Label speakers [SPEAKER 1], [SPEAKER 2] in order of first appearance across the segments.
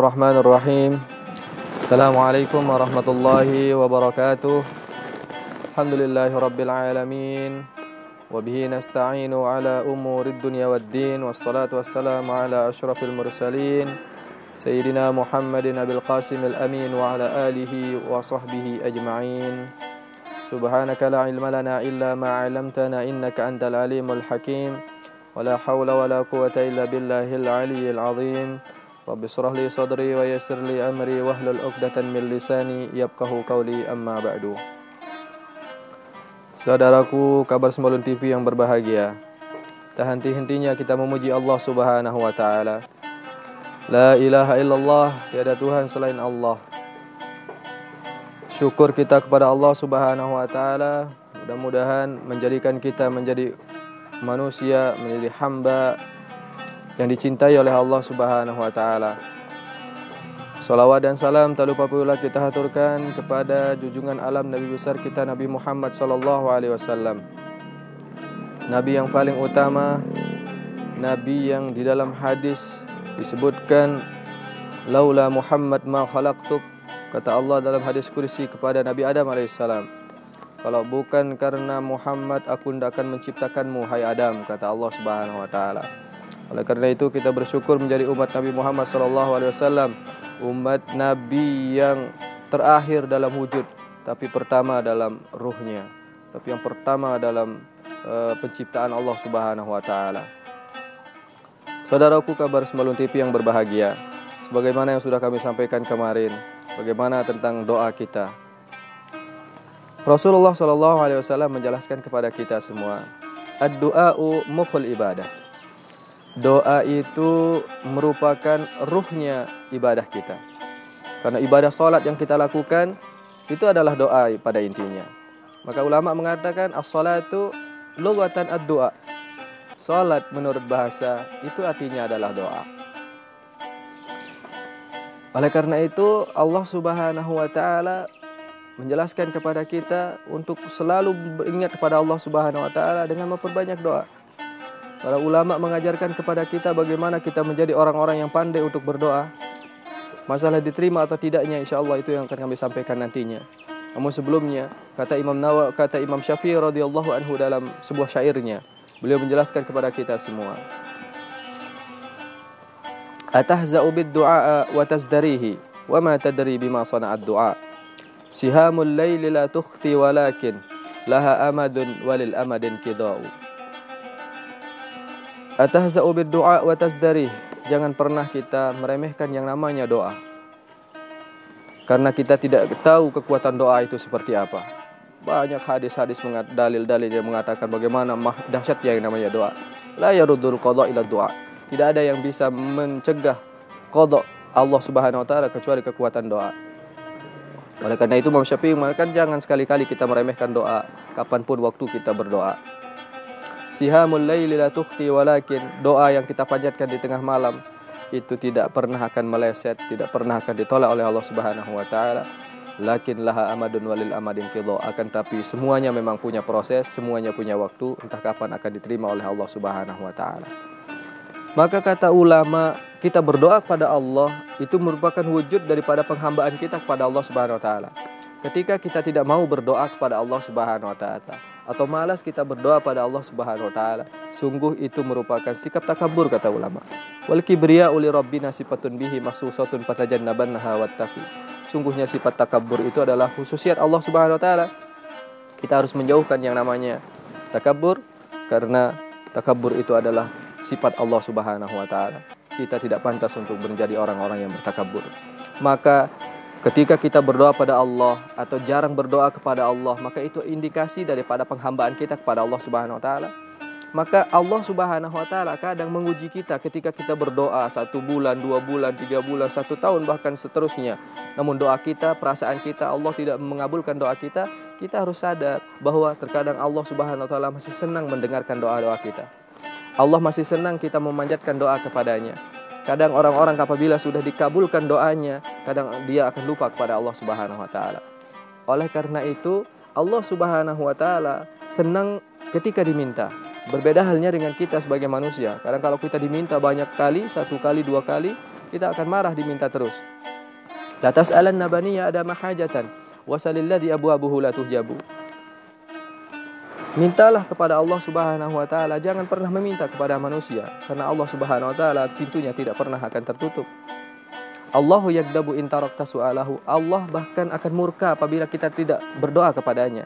[SPEAKER 1] Bismillahirrahmanirrahim. Assalamualaikum warahmatullahi wabarakatuh. Alhamdulillahirabbil alamin. Wa bihi nasta'inu ala umurid dunya waddin. Wassalatu wassalamu ala asyrafil mursalin Sayyidina Muhammadin abil qasim al-amin wa ala alihi wa sahbihi ajma'in. Subhanaka la ilma lana illa ma 'allamtana innaka antal alimul hakim. Wa la hawla wa la quwwata illa billahil aliyyil azim. Rabbi shrah li sadri wa yassir li amri wahlul 'uqdatan min lisani yafqahu qawli, amma ba'du. Saudaraku kabar Sembalun TV yang berbahagia, tak henti-hentinya kita memuji Allah Subhanahu wa taala. La ilaha illallah, tiada Tuhan selain Allah. Syukur kita kepada Allah Subhanahu wa taala, mudah-mudahan menjadikan kita menjadi manusia, menjadi hamba yang dicintai oleh Allah Subhanahu wa taala. Salawat dan salam tak lupa pula kita haturkan kepada junjungan alam Nabi besar kita Nabi Muhammad sallallahu alaihi wasallam. Nabi yang paling utama, nabi yang di dalam hadis disebutkan laula Muhammad ma khalaqtuk, kata Allah dalam hadis kursi kepada Nabi Adam alaihissalam, kalau bukan karena Muhammad aku tidak akan menciptakanmu hai Adam, kata Allah Subhanahu wa taala. Oleh karena itu kita bersyukur menjadi umat Nabi Muhammad SAW, umat Nabi yang terakhir dalam wujud, tapi pertama dalam ruhnya, tapi yang pertama dalam penciptaan Allah Subhanahu wa taala. Saudaraku kabar Sembalun TV yang berbahagia, sebagaimana yang sudah kami sampaikan kemarin, bagaimana tentang doa kita. Rasulullah SAW menjelaskan kepada kita semua, ad-du'a'u mukhul ibadah. Doa itu merupakan ruhnya ibadah kita. Karena ibadah salat yang kita lakukan itu adalah doa pada intinya. Maka ulama mengatakan as-salatu lughatan ad-du'a. Salat menurut bahasa itu artinya adalah doa. Oleh karena itu Allah Subhanahu wa taala menjelaskan kepada kita untuk selalu beringat kepada Allah Subhanahu wa taala dengan memperbanyak doa. Para ulama mengajarkan kepada kita bagaimana kita menjadi orang-orang yang pandai untuk berdoa. Masalah diterima atau tidaknya insyaallah itu yang akan kami sampaikan nantinya. Namun sebelumnya kata Imam Syafi'i radhiyallahu anhu dalam sebuah syairnya, beliau menjelaskan kepada kita semua, atahza'u bid-du'a wa tazdarihi wa ma tadri bima sana'ad du'a. Sihamul laili la tukhti walakin laha amadun walil amadin qida'u. Atahza'u bid-du'a wa tazdarih. Jangan pernah kita meremehkan yang namanya doa, karena kita tidak tahu kekuatan doa itu seperti apa. Banyak hadis-hadis dalil-dalil yang mengatakan bagaimana dahsyatnya yang namanya doa. La yaruddul qada ila du'a. Tidak ada yang bisa mencegah qada Allah Subhanahu wa taala kecuali kekuatan doa. Oleh karena itu Imam Syafi'i mengatakan jangan sekali-kali kita meremehkan doa kapanpun waktu kita berdoa. Sihamul laili la tukhti walakin, doa yang kita panjatkan di tengah malam itu tidak pernah akan meleset, tidak pernah akan ditolak oleh Allah Subhanahu wa taala. Lakin laha amadun walil amadin qidha, akan tapi semuanya memang punya proses, semuanya punya waktu, entah kapan akan diterima oleh Allah Subhanahu wa taala. Maka kata ulama, kita berdoa kepada Allah itu merupakan wujud daripada penghambaan kita kepada Allah Subhanahu wa taala. Ketika kita tidak mau berdoa kepada Allah Subhanahu wa taala atau malas kita berdoa pada Allah Subhanahu wa taala, sungguh itu merupakan sikap takabur kata ulama. Wal kibriya'u li rabbina sifatun bihi mahsusatun fatajannabannaha wattaqi. Sungguhnya sifat takabur itu adalah khususiat Allah Subhanahu wa taala. Kita harus menjauhkan yang namanya takabur, karena takabur itu adalah sifat Allah Subhanahu wa taala. Kita tidak pantas untuk menjadi orang-orang yang bertakabur. Maka ketika kita berdoa pada Allah atau jarang berdoa kepada Allah, maka itu indikasi daripada penghambaan kita kepada Allah Subhanahu wa taala. Maka Allah Subhanahu wa taala kadang menguji kita ketika kita berdoa 1 bulan, 2 bulan, 3 bulan, 1 tahun bahkan seterusnya. Namun doa kita, perasaan kita Allah tidak mengabulkan doa kita. Kita harus sadar bahwa terkadang Allah Subhanahu wa taala masih senang mendengarkan doa-doa kita. Allah masih senang kita memanjatkan doa kepadanya. Kadang orang-orang apabila sudah dikabulkan doanya, kadang dia akan lupa kepada Allah Subhanahu wa taala. Oleh karena itu, Allah Subhanahu wa taala senang ketika diminta. Berbeda halnya dengan kita sebagai manusia. Kadang kalau kita diminta banyak kali, 1 kali, 2 kali, kita akan marah diminta terus. La tas'alanna baniya Adam hajatan wasalil ladzi abwabuhu la tuhjabu. Mintalah kepada Allah Subhanahu wa taala, jangan pernah meminta kepada manusia, karena Allah Subhanahu wa taala pintunya tidak pernah akan tertutup. Allahu yakdabu in tarakta su'alahu. Allah bahkan akan murka apabila kita tidak berdoa kepadanya.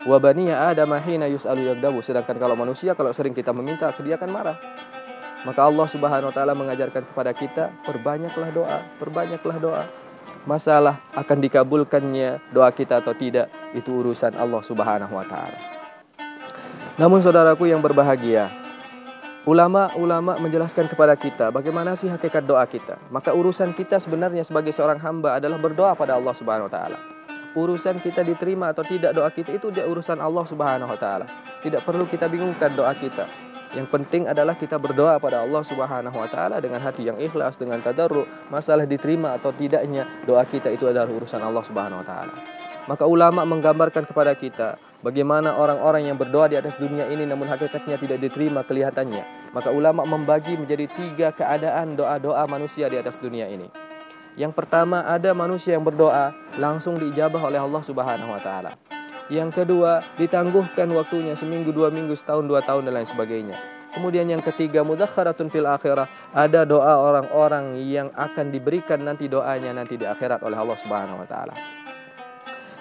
[SPEAKER 1] Wa baniya Adam hina yus'alu yakdabu. Sedangkan kalau manusia, kalau sering kita meminta, dia akan marah. Maka Allah Subhanahu wa taala mengajarkan kepada kita, perbanyaklah doa, perbanyaklah doa. Masalah akan dikabulkannya doa kita atau tidak, itu urusan Allah Subhanahu wa taala. Namun saudaraku yang berbahagia, ulama-ulama menjelaskan kepada kita bagaimana sih hakikat doa kita. Maka urusan kita sebenarnya sebagai seorang hamba adalah berdoa pada Allah Subhanahu wa taala. Urusan kita diterima atau tidak doa kita itu urusan Allah Subhanahu wa taala. Tidak perlu kita bingungkan doa kita. Yang penting adalah kita berdoa pada Allah Subhanahu wa taala dengan hati yang ikhlas, dengan tadarru. Masalah diterima atau tidaknya doa kita itu adalah urusan Allah Subhanahu wa taala. Maka ulama menggambarkan kepada kita bagaimana orang-orang yang berdoa di atas dunia ini namun hakikatnya tidak diterima kelihatannya. Maka ulama membagi menjadi 3 keadaan doa-doa manusia di atas dunia ini. Yang pertama, ada manusia yang berdoa langsung diijabah oleh Allah Subhanahu wa taala. Yang kedua, ditangguhkan waktunya seminggu, 2 minggu, setahun, 2 tahun dan lain sebagainya. Kemudian yang ketiga, mudakharatun fil akhirah, ada doa orang-orang yang akan diberikan nanti doanya nanti di akhirat oleh Allah Subhanahu wa taala.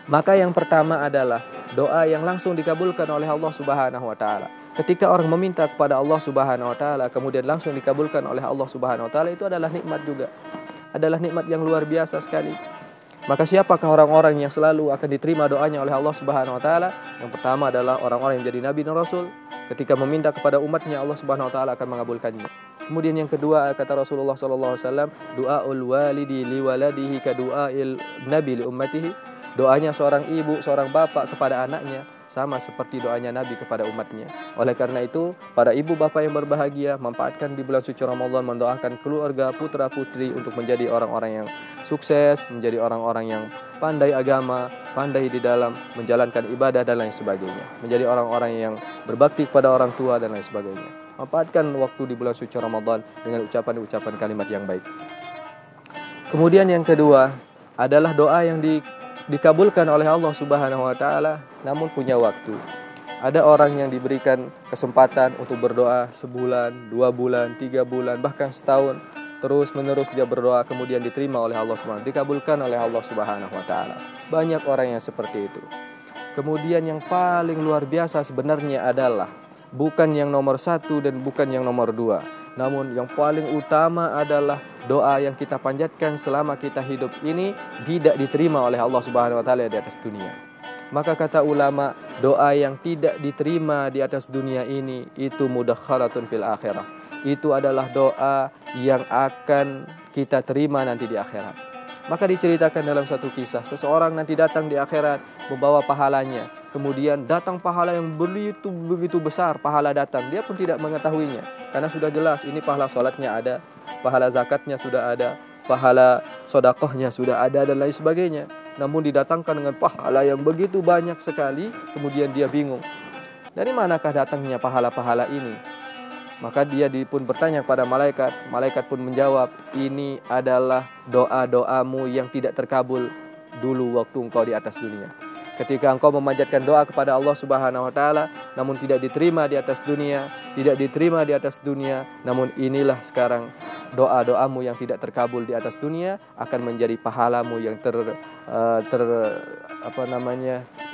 [SPEAKER 1] Maka yang pertama adalah doa yang langsung dikabulkan oleh Allah Subhanahu wa taala. Ketika orang meminta kepada Allah Subhanahu wa taala kemudian langsung dikabulkan oleh Allah Subhanahu wa taala, itu adalah nikmat juga. Adalah nikmat yang luar biasa sekali. Maka siapakah orang-orang yang selalu akan diterima doanya oleh Allah Subhanahu wa taala? Yang pertama adalah orang-orang yang menjadi nabi dan rasul. Ketika meminta kepada umatnya, Allah Subhanahu wa taala akan mengabulkannya. Kemudian yang kedua, kata Rasulullah sallallahu alaihi wasallam, du'aul walidi liwaladihi ka du'ail nabi li ummatihi. Doanya seorang ibu, seorang bapak kepada anaknya sama seperti doanya Nabi kepada umatnya. Oleh karena itu, para ibu bapak yang berbahagia, manfaatkan di bulan suci Ramadan mendoakan keluarga, putra putri untuk menjadi orang-orang yang sukses, menjadi orang-orang yang pandai agama, pandai di dalam menjalankan ibadah dan lain sebagainya. Menjadi orang-orang yang berbakti kepada orang tua dan lain sebagainya. Manfaatkan waktu di bulan suci Ramadan dengan ucapan-ucapan kalimat yang baik. Kemudian yang kedua adalah doa yang dikabulkan oleh Allah Subhanahu wa taala namun punya waktu. Ada orang yang diberikan kesempatan untuk berdoa sebulan, 2 bulan, 3 bulan, bahkan setahun. Terus menerus dia berdoa kemudian diterima oleh Allah Subhanahu wa taala, dikabulkan oleh Allah Subhanahu wa taala. Banyak orang yang seperti itu. Kemudian yang paling luar biasa sebenarnya adalah bukan yang nomor 1 dan bukan yang nomor 2. Namun yang paling utama adalah doa yang kita panjatkan selama kita hidup ini tidak diterima oleh Allah Subhanahu wa taala di atas dunia. Maka kata ulama, doa yang tidak diterima di atas dunia ini itu mudakharatun fil akhirah. Itu adalah doa yang akan kita terima nanti di akhirat. Maka diceritakan dalam satu kisah, seseorang nanti datang di akhirat membawa pahalanya. Kemudian datang pahala yang begitu besar, pahala datang. Dia pun tidak mengetahuinya. Karena sudah jelas ini pahala sholatnya ada, pahala zakatnya sudah ada, pahala sodakohnya sudah ada dan lain sebagainya. Namun didatangkan dengan pahala yang begitu banyak sekali, kemudian dia bingung. Dari manakah datangnya pahala-pahala ini? Maka dia pun bertanya kepada malaikat. Malaikat pun menjawab, ini adalah doa-doamu yang tidak terkabul dulu waktu engkau di atas dunia. Ketika engkau memanjatkan doa kepada Allah Subhanahu wa taala namun tidak diterima di atas dunia, namun inilah sekarang doa-doamu yang tidak terkabul di atas dunia akan menjadi pahalamu yang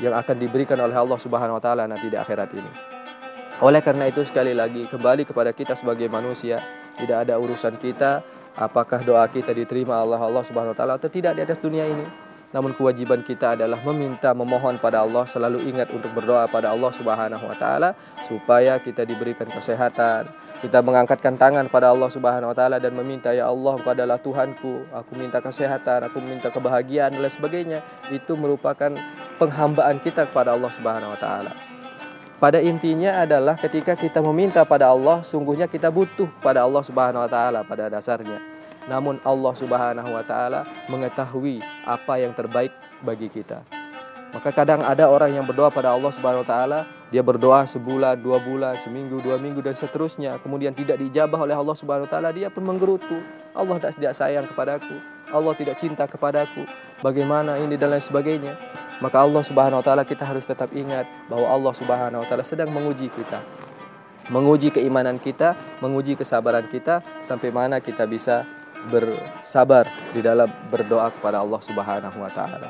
[SPEAKER 1] yang akan diberikan oleh Allah Subhanahu wa taala nanti di akhirat ini. Oleh karena itu sekali lagi kembali kepada kita sebagai manusia, tidak ada urusan kita apakah doa kita diterima oleh Allah Subhanahu wa taala atau tidak di atas dunia ini. Namun kewajiban kita adalah meminta, memohon pada Allah, selalu ingat untuk berdoa pada Allah Subhanahu wa taala supaya kita diberikan kesehatan. Kita mengangkatkan tangan pada Allah Subhanahu wa taala dan meminta, ya Allah, Engkau adalah Tuhanku, aku minta kesehatan, aku minta kebahagiaan dan lain sebagainya. Itu merupakan penghambaan kita kepada Allah Subhanahu wa taala. Pada intinya adalah ketika kita meminta pada Allah, sungguhnya kita butuh pada Allah Subhanahu wa taala pada dasarnya. Namun Allah Subhanahu wa taala mengetahui apa yang terbaik bagi kita. Maka kadang ada orang yang berdoa pada Allah Subhanahu wa taala, dia berdoa sebulan, 2 bulan, seminggu, 2 minggu dan seterusnya, kemudian tidak dijabah oleh Allah Subhanahu wa taala, dia pun menggerutu. Allah tidak sayang kepadaku, Allah tidak cinta kepadaku, bagaimana ini dan lain sebagainya. Maka Allah Subhanahu wa taala, kita harus tetap ingat bahwa Allah Subhanahu wa taala sedang menguji kita. Menguji keimanan kita, menguji kesabaran kita, sampai mana kita bisa bersabar di dalam berdoa kepada Allah Subhanahu wa taala.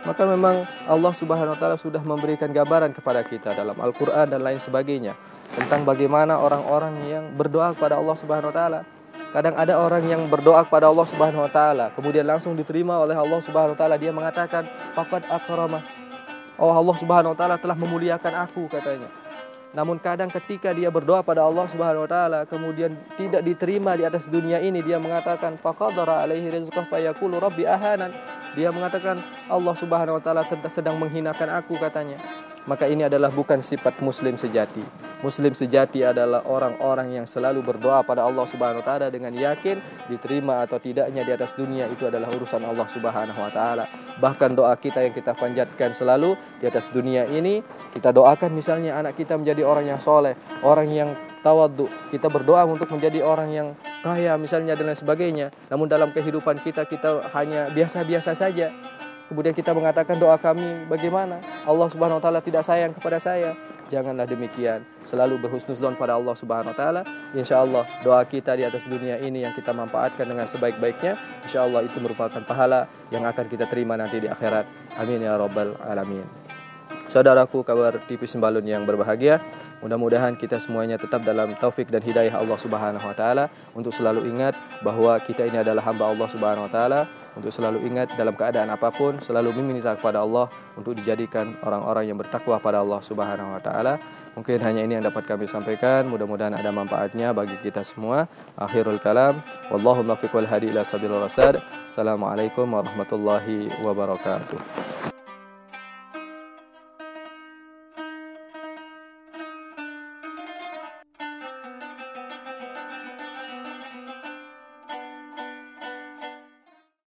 [SPEAKER 1] Maka memang Allah Subhanahu wa taala sudah memberikan gambaran kepada kita dalam Al-Qur'an dan lain sebagainya tentang bagaimana orang-orang yang berdoa kepada Allah Subhanahu wa taala. Kadang ada orang yang berdoa kepada Allah Subhanahu wa taala, kemudian langsung diterima oleh Allah Subhanahu wa taala. Dia mengatakan, faqad akramah. Oh, Allah Subhanahu wa taala telah memuliakan aku, katanya. Namun kadang ketika dia berdoa pada Allah Subhanahu wa taala kemudian tidak diterima di atas dunia ini, dia mengatakan faqadara alaihi rizqah fayaqulu rabbi ahanan. Dia mengatakan Allah Subhanahu wa taala sedang menghinakan aku, katanya. Maka ini adalah bukan sifat muslim sejati. Muslim sejati adalah orang-orang yang selalu berdoa pada Allah Subhanahu wa taala dengan yakin diterima atau tidaknya di atas dunia itu adalah urusan Allah Subhanahu wa taala. Bahkan doa kita yang kita panjatkan selalu di atas dunia ini, kita doakan misalnya anak kita menjadi orang yang soleh, orang yang tawadhu. Kita berdoa untuk menjadi orang yang kaya misalnya dan lain sebagainya. Namun dalam kehidupan kita hanya biasa-biasa saja. Kemudian kita mengatakan doa kami bagaimana? Allah Subhanahu wa taala tidak sayang kepada saya. Janganlah demikian. Selalu berhusnuzon pada Allah Subhanahu wa taala. Insyaallah doa kita di atas dunia ini yang kita manfaatkan dengan sebaik-baiknya, insyaallah itu merupakan pahala yang akan kita terima nanti di akhirat. Amin ya rabbal alamin. Saudaraku kabar TV Sembalun yang berbahagia, mudah-mudahan kita semuanya tetap dalam taufik dan hidayah Allah Subhanahu wa taala untuk selalu ingat bahwa kita ini adalah hamba Allah Subhanahu wa taala, untuk selalu ingat dalam keadaan apapun selalu meminta kepada Allah untuk dijadikan orang-orang yang bertakwa pada Allah Subhanahu wa taala. Mungkin hanya ini yang dapat kami sampaikan, mudah-mudahan ada manfaatnya bagi kita semua. Akhirul kalam, wallahu muwaffiq wal hadi ila sabilir rasyad. Assalamualaikum warahmatullahi wabarakatuh.